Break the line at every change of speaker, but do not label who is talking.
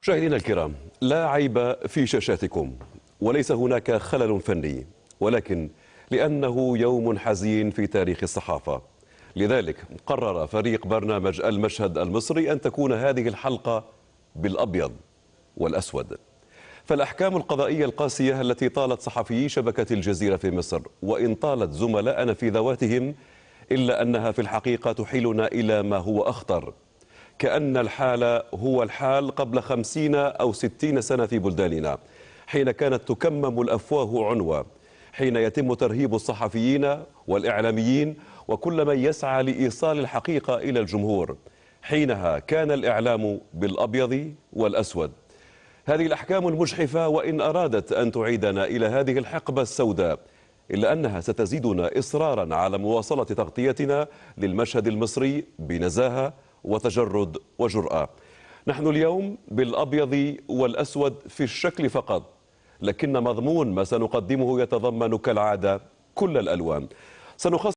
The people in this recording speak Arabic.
مشاهدينا الكرام، لا عيب في شاشاتكم، وليس هناك خلل فني، ولكن لأنه يوم حزين في تاريخ الصحافة. لذلك قرر فريق برنامج المشهد المصري أن تكون هذه الحلقة بالأبيض والأسود. فالأحكام القضائية القاسية التي طالت صحفيي شبكة الجزيرة في مصر، وإن طالت زملائنا في ذواتهم، إلا أنها في الحقيقة تحيلنا إلى ما هو أخطر، كأن الحال هو الحال قبل 50 أو 60 سنة في بلداننا، حين كانت تكمم الأفواه عنوة، حين يتم ترهيب الصحفيين والإعلاميين وكل من يسعى لإيصال الحقيقة إلى الجمهور. حينها كان الإعلام بالأبيض والأسود. هذه الأحكام المجحفة وإن أرادت أن تعيدنا إلى هذه الحقبة السوداء، إلا أنها ستزيدنا إصرارا على مواصلة تغطيتنا للمشهد المصري بنزاهة وتجرد وجرأة. نحن اليوم بالأبيض والأسود في الشكل فقط، لكن مضمون ما سنقدمه يتضمن كالعادة كل الألوان. سنخصص